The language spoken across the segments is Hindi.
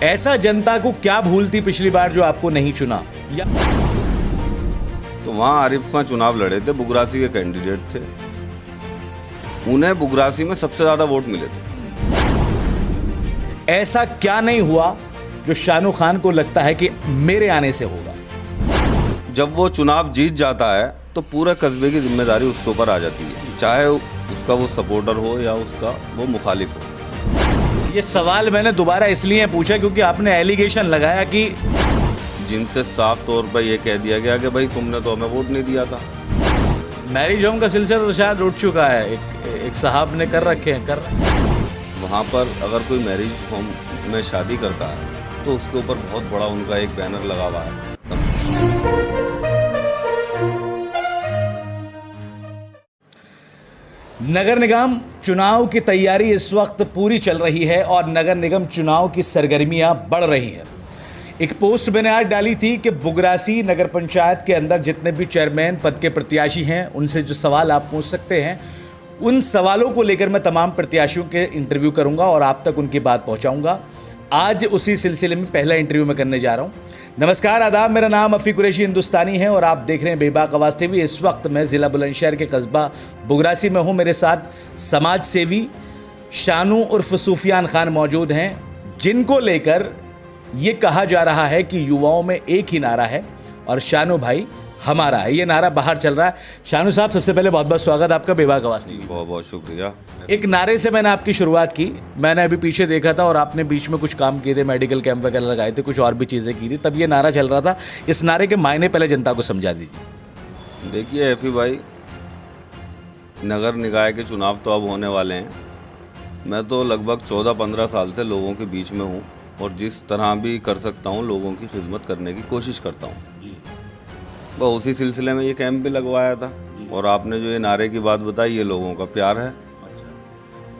ऐसा जनता को क्या भूल थी पिछली बार जो आपको नहीं चुना? या तो वहाँ आरिफ खान चुनाव लड़े थे, बुगरासी के कैंडिडेट थे, उन्हें बुगरासी में सबसे ज़्यादा वोट मिले थे। ऐसा क्या नहीं हुआ जो शानू खान को लगता है कि मेरे आने से होगा? जब वो चुनाव जीत जाता है तो पूरे कस्बे की जिम्मेदारी उसके ऊपर आ जाती है, चाहे उसका वो सपोर्टर हो या उसका वो मुखालिफ हो। ये सवाल मैंने दोबारा इसलिए पूछा क्योंकि आपने एलिगेशन लगाया कि जिनसे साफ तौर पर यह कह दिया गया कि भाई तुमने तो हमें वोट नहीं दिया था। मैरिज होम का सिलसिला तो शायद उठ चुका है, एक साहब ने कर रखे हैं, वहाँ पर अगर कोई मैरिज होम में शादी करता है तो उसके ऊपर बहुत बड़ा उनका एक बैनर लगा हुआ है। नगर निगम चुनाव की तैयारी इस वक्त पूरी चल रही है और नगर निगम चुनाव की सरगर्मियां बढ़ रही हैं। एक पोस्ट मैंने आज डाली थी कि बुगरासी नगर पंचायत के अंदर जितने भी चेयरमैन पद के प्रत्याशी हैं उनसे जो सवाल आप पूछ सकते हैं, उन सवालों को लेकर मैं तमाम प्रत्याशियों के इंटरव्यू करूंगा और आप तक उनकी बात पहुंचाऊंगा। आज उसी सिलसिले में पहला इंटरव्यू मैं करने जा रहा हूं। नमस्कार, आदाब, मेरा नाम अफ़ी कुरैशी हिंदुस्तानी है और आप देख रहे हैं बेबाक आवाज़ टीवी। इस वक्त मैं ज़िला बुलंदशहर के कस्बा बुगरासी में हूं। मेरे साथ समाज सेवी शानू उर्फ सूफियान खान मौजूद हैं, जिनको लेकर ये कहा जा रहा है कि युवाओं में एक ही नारा है और शानू भाई हमारा है। ये नारा बाहर चल रहा है। शानू साहब, सबसे पहले बहुत बहुत स्वागत आपका बेबाक आवाज़ टीवी। बहुत बहुत शुक्रिया। एक नारे से मैंने आपकी शुरुआत की। मैंने अभी पीछे देखा था और आपने बीच में कुछ काम किए थे, मेडिकल कैंप वगैरह लगाए थे, कुछ और भी चीज़ें की थी, तब ये नारा चल रहा था। इस नारे के मायने पहले जनता को समझा दीजिए। देखिए एफी भाई, नगर निकाय के चुनाव तो अब होने वाले हैं। मैं तो लगभग 14-15 साल से लोगों के बीच में हूँ और जिस तरह भी कर सकता हूँ लोगों की खिदमत करने की कोशिश करता हूँ। वह उसी सिलसिले में ये कैंप भी लगवाया था और आपने जो ये नारे की बात बताई, ये लोगों का प्यार है।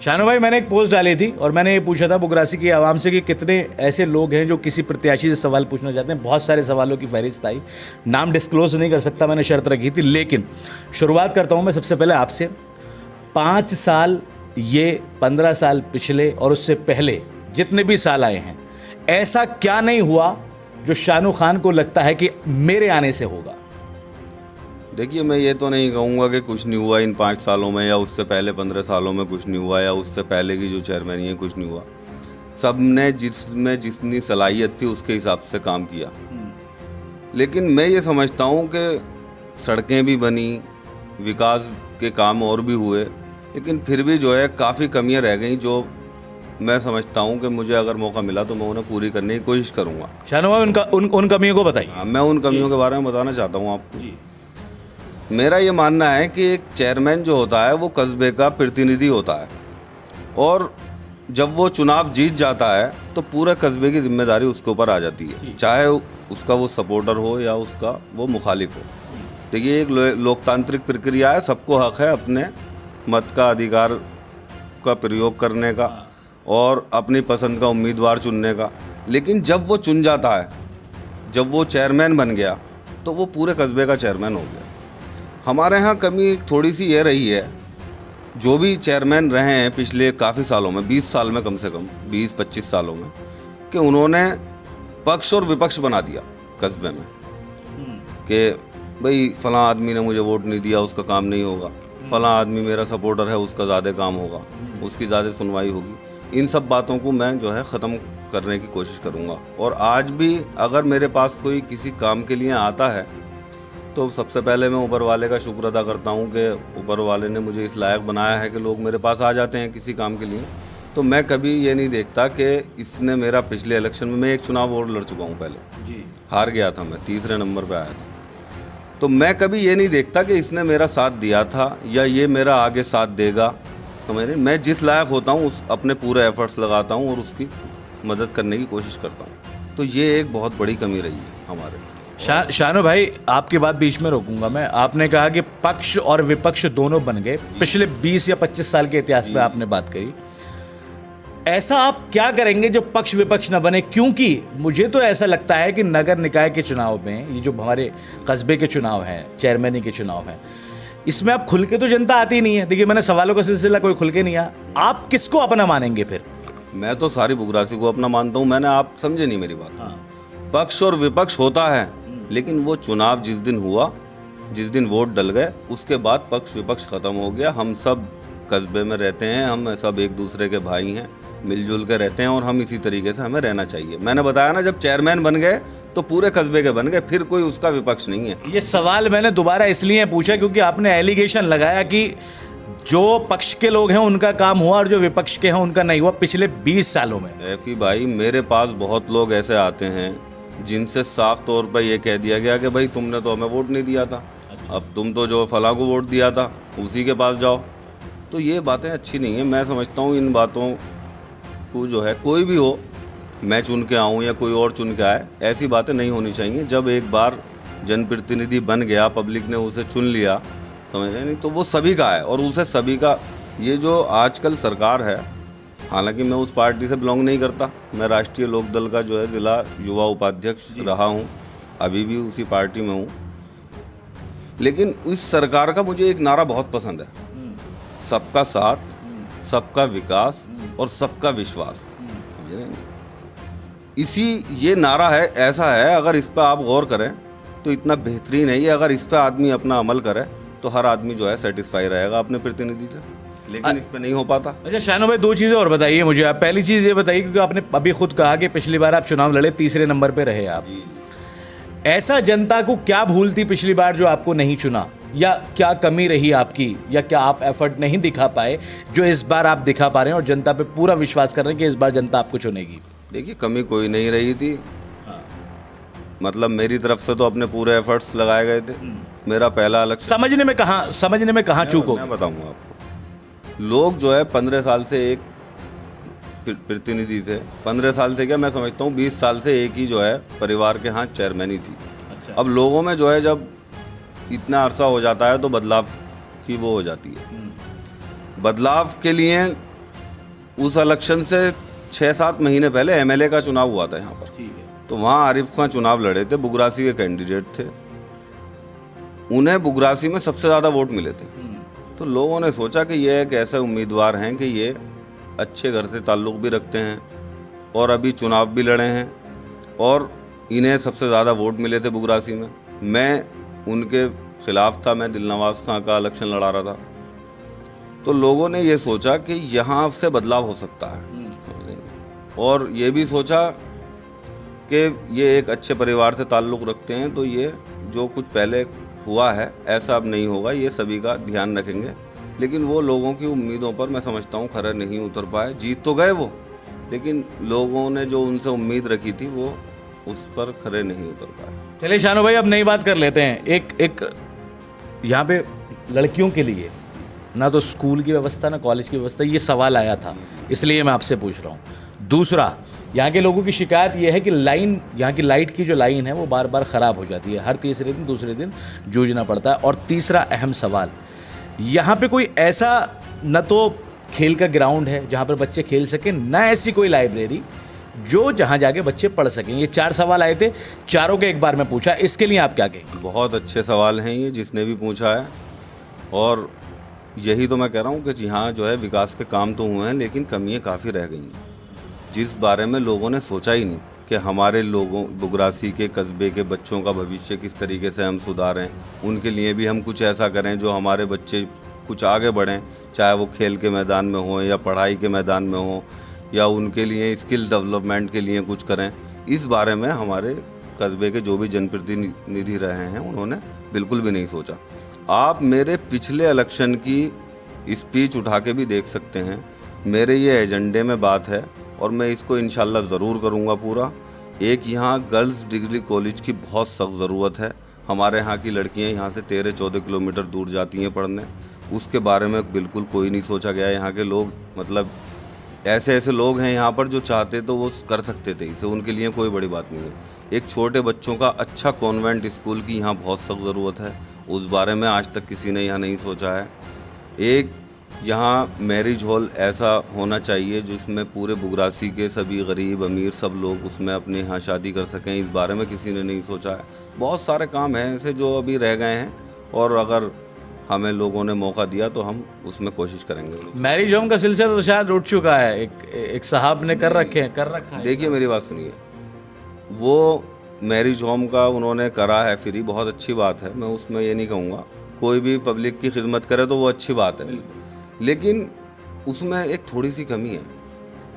शानू भाई, मैंने एक पोस्ट डाली थी और मैंने ये पूछा था बुगरासी की आवाम से कि कितने ऐसे लोग हैं जो किसी प्रत्याशी से सवाल पूछना चाहते हैं। बहुत सारे सवालों की फहरिस्त आई, नाम डिस्क्लोज नहीं कर सकता, मैंने शर्त रखी थी। लेकिन शुरुआत करता हूँ मैं सबसे पहले आपसे। 5 साल ये, 15 साल पिछले और उससे पहले जितने भी साल आए हैं, ऐसा क्या नहीं हुआ जो शानू खान को लगता है कि मेरे आने से होगा? देखिए, मैं ये तो नहीं कहूँगा कि कुछ नहीं हुआ इन 5 सालों में, या उससे पहले 15 सालों में कुछ नहीं हुआ, या उससे पहले की जो चेयरमैनी है कुछ नहीं हुआ। सब ने जिसमें जितनी सलाहियत थी उसके हिसाब से काम किया। लेकिन मैं ये समझता हूँ कि सड़कें भी बनी, विकास के काम और भी हुए, लेकिन फिर भी जो है काफ़ी कमियाँ रह गई, जो मैं समझता हूँ कि मुझे अगर मौका मिला तो मैं उन्हें पूरी करने की कोशिश करूँगा। शानू भाई, उन कमियों को बताइए। हाँ, मैं उन कमियों के बारे में बताना चाहता हूँ आपको। मेरा ये मानना है कि एक चेयरमैन जो होता है वो कस्बे का प्रतिनिधि होता है और जब वो चुनाव जीत जाता है तो पूरे कस्बे की जिम्मेदारी उसके ऊपर आ जाती है, चाहे उसका वो सपोर्टर हो या उसका वो मुखालिफ हो। देखिए, एक लोकतांत्रिक प्रक्रिया है, सबको हक है अपने मत का अधिकार का प्रयोग करने का और अपनी पसंद का उम्मीदवार चुनने का। लेकिन जब वो चुन जाता है, जब वो चेयरमैन बन गया, तो वो पूरे कस्बे का चेयरमैन हो गया। हमारे यहाँ कमी थोड़ी सी ये रही है, जो भी चेयरमैन रहे हैं पिछले काफ़ी सालों में, 20 साल में, कम से कम 20-25 सालों में, कि उन्होंने पक्ष और विपक्ष बना दिया कस्बे में कि भाई फ़लाँ आदमी ने मुझे वोट नहीं दिया, उसका काम नहीं होगा, फ़लाँ आदमी मेरा सपोर्टर है, उसका ज़्यादा काम होगा, उसकी ज़्यादा सुनवाई होगी। इन सब बातों को मैं जो है ख़त्म करने की कोशिश करूँगा। और आज भी अगर मेरे पास कोई किसी काम के लिए आता है तो सबसे पहले मैं ऊपर वाले का शुक्र अदा करता हूँ कि ऊपर वाले ने मुझे इस लायक बनाया है कि लोग मेरे पास आ जाते हैं किसी काम के लिए। तो मैं कभी ये नहीं देखता कि इसने मेरा, पिछले इलेक्शन में मैं एक चुनाव और लड़ चुका हूँ, पहले हार गया था, मैं 3रे नंबर पे आया था। तो मैं कभी ये नहीं देखता कि इसने मेरा साथ दिया था या ये मेरा आगे साथ देगा। तो मैं जिस लायक होता हूँ उस अपने पूरे एफर्ट्स लगाता हूँ और उसकी मदद करने की कोशिश करता हूँ। तो ये एक बहुत बड़ी कमी रही है हमारे। शानू भाई, आपकी बात बीच में रोकूंगा मैं। आपने कहा कि पक्ष और विपक्ष दोनों बन गए। पिछले 20 या 25 साल के इतिहास में आपने बात करी। ऐसा आप क्या करेंगे जो पक्ष विपक्ष न बने? क्योंकि मुझे तो ऐसा लगता है कि नगर निकाय के चुनाव में, ये जो हमारे कस्बे के चुनाव हैं, चेयरमैनी के चुनाव हैं, इसमें आप खुल के तो जनता आती नहीं है। देखिए, मैंने सवालों का सिलसिला कोई खुल के नहीं आया। आप किसको अपना मानेंगे फिर? मैं तो सारी बुगरासी को अपना मानता हूँ। मैंने, आप समझे नहीं मेरी बात। पक्ष और विपक्ष होता है, लेकिन वो चुनाव जिस दिन हुआ, जिस दिन वोट डल गए, उसके बाद पक्ष विपक्ष ख़त्म हो गया। हम सब कस्बे में रहते हैं, हम सब एक दूसरे के भाई हैं, मिलजुल के रहते हैं और हम इसी तरीके से हमें रहना चाहिए। मैंने बताया ना, जब चेयरमैन बन गए तो पूरे कस्बे के बन गए, फिर कोई उसका विपक्ष नहीं है। ये सवाल मैंने दोबारा इसलिए पूछा क्योंकि आपने एलिगेशन लगाया कि जो पक्ष के लोग हैं उनका काम हुआ और जो विपक्ष के हैं उनका नहीं हुआ पिछले 20 सालों में। एफी भाई, मेरे पास बहुत लोग ऐसे आते हैं जिनसे साफ तौर पर यह कह दिया गया कि भाई तुमने तो हमें वोट नहीं दिया था, अब तुम तो जो फलां को वोट दिया था उसी के पास जाओ। तो ये बातें अच्छी नहीं है। मैं समझता हूँ इन बातों को जो है, कोई भी हो, मैं चुन के आऊँ या कोई और चुन के आए, ऐसी बातें नहीं होनी चाहिए। जब एक बार जनप्रतिनिधि बन गया, पब्लिक ने उसे चुन लिया, समझ रहे नहीं, तो वो सभी का है और उसे सभी का। ये जो आजकल सरकार है, हालांकि मैं उस पार्टी से बिलोंग नहीं करता, मैं राष्ट्रीय लोकदल का जो है जिला युवा उपाध्यक्ष रहा हूँ, अभी भी उसी पार्टी में हूँ, लेकिन इस सरकार का मुझे एक नारा बहुत पसंद है, सबका साथ, सबका विकास और सबका विश्वास। समझ रहे हैं, इसी ये नारा है, ऐसा है। अगर इस पर आप गौर करें तो इतना बेहतरीन है ये। अगर इस पर आदमी अपना अमल करे तो हर आदमी जो है सेटिस्फाई रहेगा अपने प्रतिनिधि से, लेकिन इस पर नहीं हो पाता। अच्छा शानू भाई, 2 चीज़ें और बताइए मुझे आप। पहली चीज़ ये बताइए, क्योंकि आपने अभी खुद कहा कि पिछली बार आप चुनाव लड़े, तीसरे नंबर पे रहे आप। ऐसा जनता को क्या भूल थी पिछली बार जो आपको नहीं चुना, या क्या कमी रही आपकी, या क्या आप एफर्ट नहीं दिखा पाए जो इस बार आप दिखा पा रहे हैं और जनता पे पूरा विश्वास कर रहे हैं कि इस बार जनता आपको चुनेगी? देखिए, कमी कोई नहीं रही थी। मतलब मेरी तरफ से तो अपने पूरे एफर्ट्स लगाए गए थे। मेरा पहला इलेक्शन समझने में कहाँ चूक हो? मैं बताऊंगा आपको। लोग जो है 15 साल से एक प्रतिनिधि थे, 15 साल से क्या, मैं समझता हूँ 20 साल से एक ही जो है परिवार के हाथ चेयरमैन ही थी। अच्छा। अब लोगों में जो है जब इतना अरसा हो जाता है तो बदलाव की वो हो जाती है। बदलाव के लिए उस इलेक्शन से 6-7 महीने पहले एमएलए का चुनाव हुआ था यहाँ पर, तो वहाँ आरिफ खां चुनाव लड़े थे, बुगरासी के कैंडिडेट थे। उन्हें बुगरासी में सबसे ज़्यादा वोट मिले थे। तो लोगों ने सोचा कि ये एक ऐसे उम्मीदवार हैं कि ये अच्छे घर से ताल्लुक़ भी रखते हैं और अभी चुनाव भी लड़े हैं और इन्हें सबसे ज़्यादा वोट मिले थे बुगरासी में। मैं उनके ख़िलाफ़ था, मैं दिलनवाज खां का इलेक्शन लड़ा रहा था। तो लोगों ने ये सोचा कि यहाँ से बदलाव हो सकता है, और ये भी सोचा कि ये एक अच्छे परिवार से ताल्लुक़ रखते हैं, तो ये जो कुछ पहले हुआ है ऐसा अब नहीं होगा, ये सभी का ध्यान रखेंगे। लेकिन वो लोगों की उम्मीदों पर मैं समझता हूँ खरे नहीं उतर पाए। जीत तो गए वो, लेकिन लोगों ने जो उनसे उम्मीद रखी थी वो उस पर खरे नहीं उतर पाए। चलिए शानू भाई, अब नई बात कर लेते हैं। एक यहाँ पे लड़कियों के लिए ना तो स्कूल की व्यवस्था ना कॉलेज की व्यवस्था, ये सवाल आया था, इसलिए मैं आपसे पूछ रहा हूँ। दूसरा, यहाँ के लोगों की शिकायत ये है कि लाइन, यहाँ की लाइट की जो लाइन है वो बार बार ख़राब हो जाती है, हर तीसरे दिन दूसरे दिन जूझना पड़ता है। और तीसरा अहम सवाल, यहाँ पे कोई ऐसा न तो खेल का ग्राउंड है जहाँ पर बच्चे खेल सकें, ना ऐसी कोई लाइब्रेरी जो जहाँ जाके बच्चे पढ़ सकें। ये 4 सवाल आए थे, चारों के एक बार में पूछा, इसके लिए आप क्या कहेंगे? बहुत अच्छे सवाल हैं ये जिसने भी पूछा है, और यही तो मैं कह रहा हूँ कि यहाँ जो है विकास के काम तो हुए हैं, लेकिन कमियाँ काफ़ी रह गई हैं जिस बारे में लोगों ने सोचा ही नहीं कि हमारे लोगों, बुगरासी के कस्बे के बच्चों का भविष्य किस तरीके से हम सुधारें, उनके लिए भी हम कुछ ऐसा करें जो हमारे बच्चे कुछ आगे बढ़ें, चाहे वो खेल के मैदान में हो या पढ़ाई के मैदान में हो, या उनके लिए स्किल डेवलपमेंट के लिए कुछ करें। इस बारे में हमारे कस्बे के जो भी जनप्रतिनिधि रहे हैं उन्होंने बिल्कुल भी नहीं सोचा। आप मेरे पिछले इलेक्शन की स्पीच उठा के भी देख सकते हैं। मेरे ये एजेंडे में बात है और मैं इसको इंशाल्लाह ज़रूर करूँगा पूरा। एक यहाँ गर्ल्स डिग्री कॉलेज की बहुत सख्त ज़रूरत है। हमारे यहाँ की लड़कियाँ यहाँ से 13-14 किलोमीटर दूर जाती हैं पढ़ने, उसके बारे में बिल्कुल कोई नहीं सोचा गया। यहाँ के लोग, मतलब ऐसे ऐसे लोग हैं यहाँ पर जो चाहते तो वो कर सकते थे इसे, उनके लिए कोई बड़ी बात नहीं है। एक छोटे बच्चों का अच्छा कॉन्वेंट स्कूल की यहाँ बहुत सख्त ज़रूरत है, उस बारे में आज तक किसी ने यहाँ नहीं सोचा है। एक यहाँ मैरिज हॉल ऐसा होना चाहिए जिसमें पूरे बुगरासी के सभी गरीब अमीर सब लोग उसमें अपने यहाँ शादी कर सकें, इस बारे में किसी ने नहीं सोचा है। बहुत सारे काम हैं ऐसे जो अभी रह गए हैं, और अगर हमें लोगों ने मौका दिया तो हम उसमें कोशिश करेंगे। मैरिज होम का सिलसिला तो शायद उठ चुका है, एक साहब ने कर रखा है। देखिए मेरी बात सुनिए, वो मैरिज होम का उन्होंने करा है फ्री, बहुत अच्छी बात है, मैं उसमें ये नहीं कहूँगा, कोई भी पब्लिक की खिदमत करे तो वो अच्छी बात है, लेकिन उसमें एक थोड़ी सी कमी है।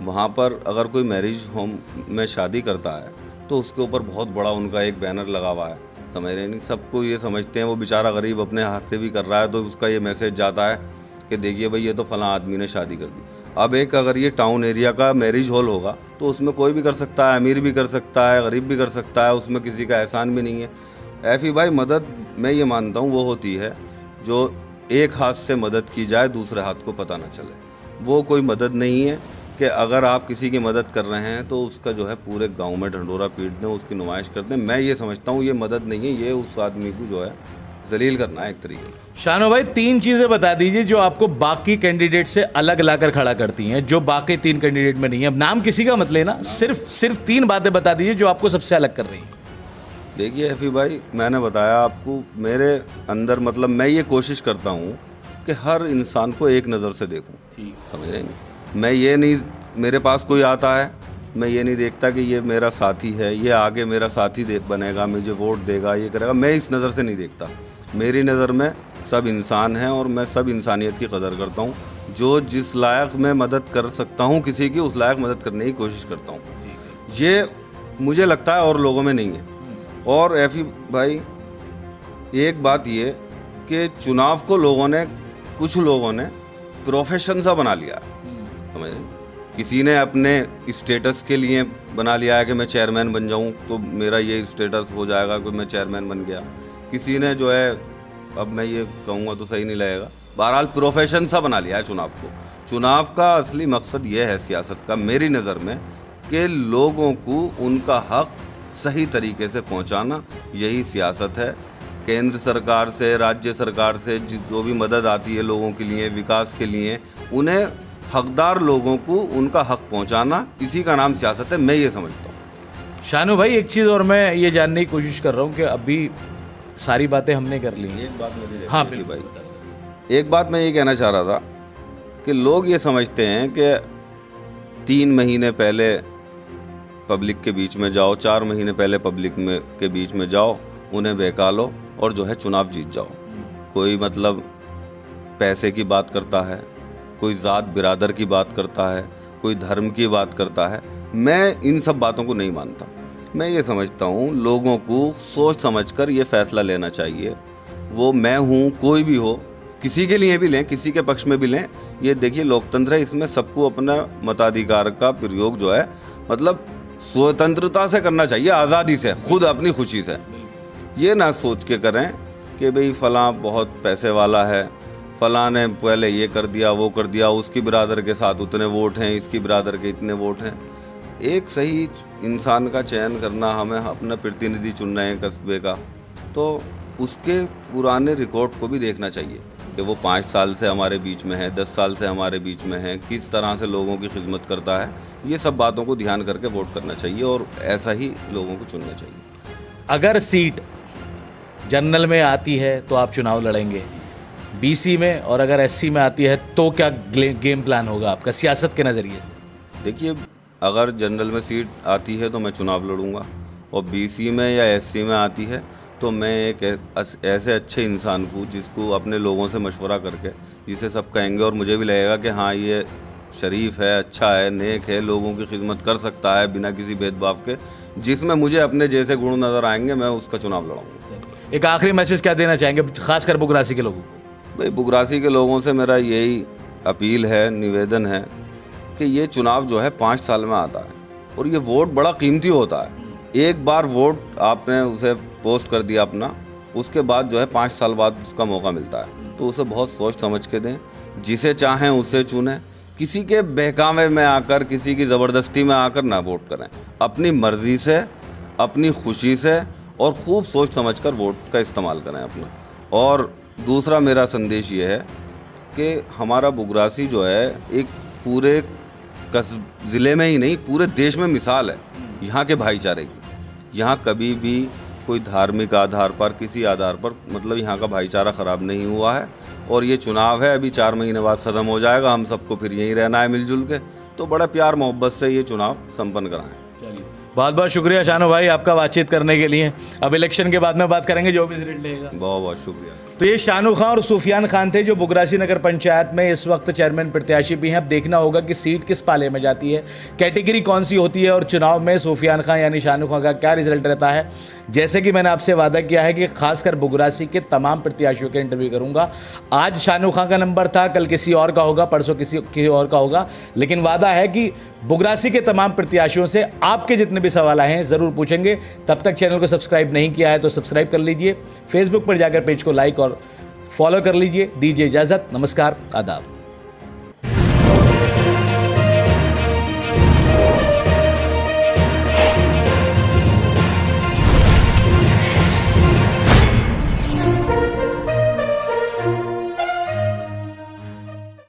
वहाँ पर अगर कोई मैरिज होम में शादी करता है तो उसके ऊपर बहुत बड़ा उनका एक बैनर लगा हुआ है, समझ रहे नहीं, सबको ये समझते हैं वो बेचारा गरीब अपने हाथ से भी कर रहा है तो उसका ये मैसेज जाता है कि देखिए भाई ये तो फलां आदमी ने शादी कर दी। अब एक अगर ये टाउन एरिया का मैरिज हॉल होगा तो उसमें कोई भी कर सकता है, अमीर भी कर सकता है, गरीब भी कर सकता है, उसमें किसी का एहसान भी नहीं है। ऐफी भाई मदद मैं ये मानता हूँ वो होती है जो एक हाथ से मदद की जाए दूसरे हाथ को पता ना चले। वो कोई मदद नहीं है कि अगर आप किसी की मदद कर रहे हैं तो उसका जो है पूरे गांव में ढंढोरा पीट दें, उसकी नुमाइश कर दें। मैं ये समझता हूँ ये मदद नहीं है, ये उस आदमी को जो है जलील करना है एक तरीके। शानो भाई 3 चीज़ें बता दीजिए जो आपको बाकी कैंडिडेट से अलग लाकर खड़ा करती हैं, जो बाकी 3 कैंडिडेट में नहीं है। नाम किसी का मत लेना, सिर्फ 3 बातें बता दीजिए जो आपको सबसे अलग कर रही हैं। देखिए एफी भाई, मैंने बताया आपको, मेरे अंदर मतलब मैं ये कोशिश करता हूँ कि हर इंसान को एक नज़र से देखूँ, समझ रहे हैं। मैं ये नहीं, मेरे पास कोई आता है मैं ये नहीं देखता कि ये मेरा साथी है, ये आगे मेरा साथी बनेगा, मुझे वोट देगा, ये करेगा, मैं इस नज़र से नहीं देखता। मेरी नज़र में सब इंसान हैं और मैं सब इंसानियत की कदर करता हूँ। जो जिस लायक मैं मदद कर सकता हूँ किसी की, उस लायक मदद करने की कोशिश करता हूँ। ये मुझे लगता है और लोगों में नहीं है। और एफी भाई एक बात ये कि चुनाव को कुछ लोगों ने प्रोफेशन सा बना लिया, समझ रहे। किसी ने अपने स्टेटस के लिए बना लिया है कि मैं चेयरमैन बन जाऊं तो मेरा ये स्टेटस हो जाएगा कि मैं चेयरमैन बन गया। किसी ने जो है, अब मैं ये कहूँगा तो सही नहीं लगेगा, बहरहाल प्रोफेशन सा बना लिया है चुनाव को। चुनाव का असली मकसद ये है सियासत का मेरी नज़र में कि लोगों को उनका हक सही तरीके से पहुंचाना, यही सियासत है। केंद्र सरकार से, राज्य सरकार से जो भी मदद आती है लोगों के लिए, विकास के लिए, उन्हें हकदार लोगों को उनका हक पहुंचाना, इसी का नाम सियासत है, मैं ये समझता हूँ। शानू भाई एक चीज़ और मैं ये जानने की कोशिश कर रहा हूँ कि अभी सारी बातें हमने कर ली हैं। एक बात मुझे, हाँ भाई एक बात मैं ये कहना चाह रहा था कि लोग ये समझते हैं कि 3 महीने पहले पब्लिक के बीच में जाओ, 4 महीने पहले पब्लिक के बीच में जाओ, उन्हें बहका लो और जो है चुनाव जीत जाओ। कोई मतलब पैसे की बात करता है, कोई ज़ात बिरादर की बात करता है, कोई धर्म की बात करता है। मैं इन सब बातों को नहीं मानता। मैं ये समझता हूँ लोगों को सोच समझकर ये फ़ैसला लेना चाहिए। वो मैं हूँ, कोई भी हो, किसी के लिए भी लें, किसी के पक्ष में भी लें। ये देखिए लोकतंत्र है, इसमें सबको अपना मताधिकार का प्रयोग जो है मतलब स्वतंत्रता से करना चाहिए, आज़ादी से, खुद अपनी खुशी से। ये ना सोच के करें कि भाई फ़लाँ बहुत पैसे वाला है, फ़लाँ ने पहले ये कर दिया, वो कर दिया, उसकी बिरादर के साथ उतने वोट हैं, इसकी बिरादर के इतने वोट हैं। एक सही इंसान का चयन करना, हमें अपना प्रतिनिधि चुनना है कस्बे का, तो उसके पुराने रिकॉर्ड को भी देखना चाहिए कि वो 5 साल से हमारे बीच में है, 10 साल से हमारे बीच में है, किस तरह से लोगों की खिदमत करता है। ये सब बातों को ध्यान करके वोट करना चाहिए और ऐसा ही लोगों को चुनना चाहिए। अगर सीट जनरल में आती है तो आप चुनाव लड़ेंगे, बीसी में और अगर एससी में आती है तो क्या गेम प्लान होगा आपका सियासत के नज़रिए से? देखिए अगर जनरल में सीट आती है तो मैं चुनाव लड़ूंगा, और बीसी में या एससी में आती है तो मैं एक ऐसे अच्छे इंसान को, जिसको अपने लोगों से मशवरा करके, जिसे सब कहेंगे और मुझे भी लगेगा कि हाँ ये शरीफ है, अच्छा है, नेक है, लोगों की खिदमत कर सकता है बिना किसी भेदभाव के, जिसमें मुझे अपने जैसे गुण नज़र आएंगे, मैं उसका चुनाव लड़ूंगा। एक आखिरी मैसेज क्या देना चाहेंगे खासकर बुगरासी के लोगों को? भाई बुगरासी के लोगों से मेरा यही अपील है, निवेदन है कि ये चुनाव जो है 5 साल में आता है और ये वोट बड़ा कीमती होता है। एक बार वोट आपने उसे पोस्ट कर दिया अपना, उसके बाद जो है 5 साल बाद उसका मौका मिलता है, तो उसे बहुत सोच समझ के दें, जिसे चाहें उसे चुनें। किसी के बहकावे में आकर, किसी की ज़बरदस्ती में आकर ना वोट करें, अपनी मर्ज़ी से, अपनी खुशी से और खूब सोच समझकर वोट का इस्तेमाल करें अपना। और दूसरा मेरा संदेश ये है कि हमारा बुगरासी जो है एक पूरे ज़िले में ही नहीं पूरे देश में मिसाल है यहाँ के भाईचारे की। यहाँ कभी भी कोई धार्मिक आधार पर, किसी आधार पर मतलब यहाँ का भाईचारा ख़राब नहीं हुआ है। और ये चुनाव है, अभी 4 महीने बाद ख़त्म हो जाएगा, हम सबको फिर यहीं रहना है मिलजुल के, तो बड़ा प्यार मोहब्बत से ये चुनाव संपन्न कराएं। बहुत बहुत शुक्रिया शानू भाई आपका बातचीत करने के लिए। अब इलेक्शन के बाद में बात करेंगे जो भी रिजल्ट लेगा। बहुत बहुत शुक्रिया। तो ये शानू खान और सूफियान खान थे जो बुगरासी नगर पंचायत में इस वक्त चेयरमैन प्रत्याशी भी हैं। अब देखना होगा कि सीट किस पाले में जाती है, कैटेगरी कौन सी होती है और चुनाव में सूफियान खान यानी शानू खान का क्या रिजल्ट रहता है। जैसे कि मैंने आपसे वादा किया है कि खासकर बुगरासी के तमाम प्रत्याशियों के इंटरव्यू करूंगा। आज शानू खान का नंबर था, कल किसी और का होगा, परसों किसी और का होगा, लेकिन वादा है कि बुगरासी के तमाम प्रत्याशियों से आपके जितने भी सवाल आए हैं ज़रूर पूछेंगे। तब तक चैनल को सब्सक्राइब नहीं किया है तो सब्सक्राइब कर लीजिए, फेसबुक पर जाकर पेज को लाइक और फॉलो कर लीजिए। दीजिए इजाज़त, नमस्कार, आदाब।